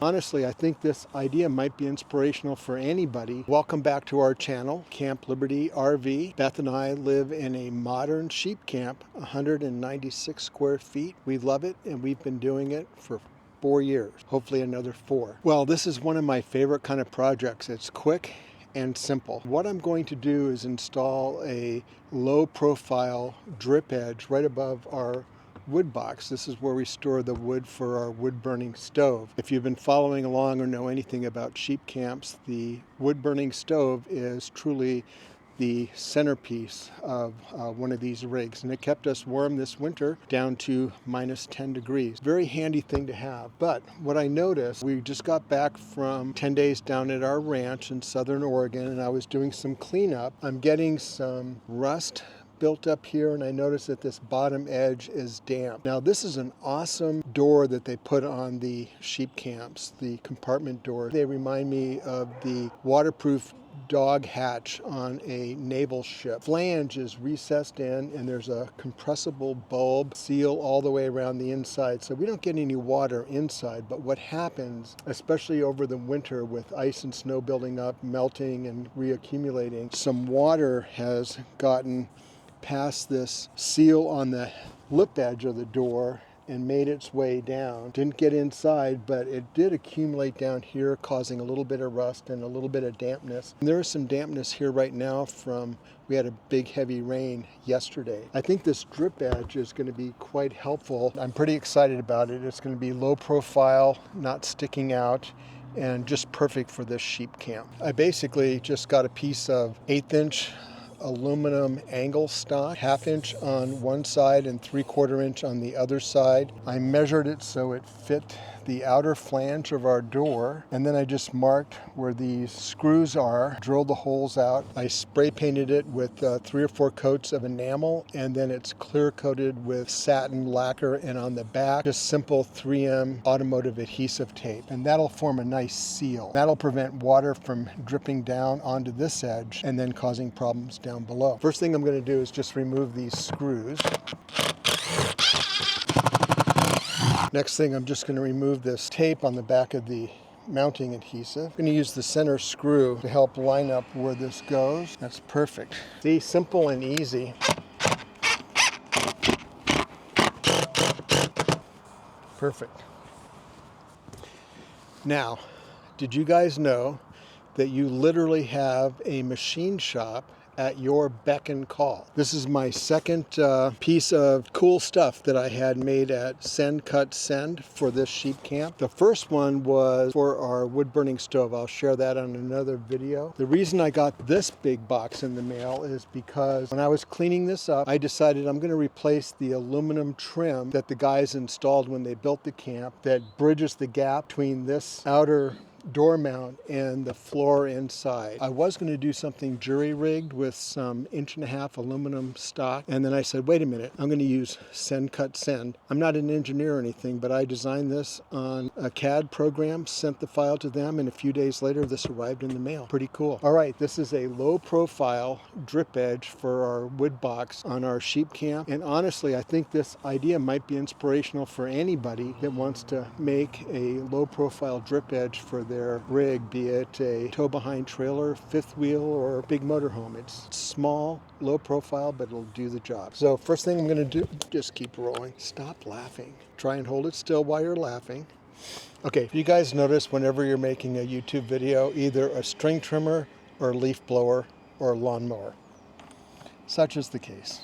Honestly, I think this idea might be inspirational for anybody. Welcome back to our channel, Camp Liberty RV. Beth and I live in a modern sheep camp, 196 square feet. We love it, and we've been doing it for 4 years, hopefully another 4. Well, this is one of my favorite kind of projects. It's quick and simple. What I'm going to do is install a low profile drip edge right above our wood box. This is where we store the wood for our wood burning stove. If you've been following along or know anything about sheep camps, the wood burning stove is truly the centerpiece of one of these rigs, and it kept us warm this winter down to minus 10 degrees. Very handy thing to have. But what I noticed, we just got back from 10 days down at our ranch in Southern Oregon, and I was doing some cleanup. I'm getting some rust built up here, and I noticed that this bottom edge is damp. Now, this is an awesome door that they put on the sheep camps, the compartment doors. They remind me of the waterproof dog hatch on a naval ship. Flange is recessed in, and there's a compressible bulb seal all the way around the inside, so we don't get any water inside. But what happens, especially over the winter with ice and snow building up, melting and reaccumulating, some water has gotten past this seal on the lip edge of the door and made its way down. Didn't get inside, but it did accumulate down here, causing a little bit of rust and a little bit of dampness. And there is some dampness here right now from, we had a big heavy rain yesterday. I think this drip edge is going to be quite helpful. I'm pretty excited about it. It's going to be low profile, not sticking out, and just perfect for this sheep camp. I basically just got a piece of 1/8 inch aluminum angle stock, 1/2 inch on one side and 3/4 inch on the other side. I measured it so it fit the outer flange of our door, and then I just marked where these screws are, drilled the holes out. I spray painted it with 3 or 4 coats of enamel, and then it's clear coated with satin lacquer, and on the back just simple 3M automotive adhesive tape, and that'll form a nice seal. That'll prevent water from dripping down onto this edge and then causing problems down below. First thing I'm going to do is just remove these screws. Next thing, I'm just going to remove this tape on the back of the mounting adhesive. I'm going to use the center screw to help line up where this goes. That's perfect. See, simple and easy. Perfect. Now, did you guys know that you literally have a machine shop at your beck and call? This is my second piece of cool stuff that I had made at SendCutSend for this sheep camp. The first one was for our wood burning stove. I'll share that on another video. The reason I got this big box in the mail is because when I was cleaning this up, I decided I'm going to replace the aluminum trim that the guys installed when they built the camp that bridges the gap between this outer door mount and the floor inside. I was going to do something jury-rigged with some 1.5 inch aluminum stock, and then I said, wait a minute, I'm going to use SendCutSend. I'm not an engineer or anything, but I designed this on a CAD program, sent the file to them, and a few days later this arrived in the mail. Pretty cool. All right, this is a low-profile drip edge for our wood box on our sheep camp, and honestly, I think this idea might be inspirational for anybody that wants to make a low-profile drip edge for their rig, be it a tow-behind trailer, fifth wheel, or big motorhome. It's small, low profile, but it'll do the job. So first thing I'm going to do, just keep rolling. Stop laughing. Try and hold it still while you're laughing. Okay, you guys notice whenever you're making a YouTube video, either a string trimmer or leaf blower or lawnmower. Such is the case.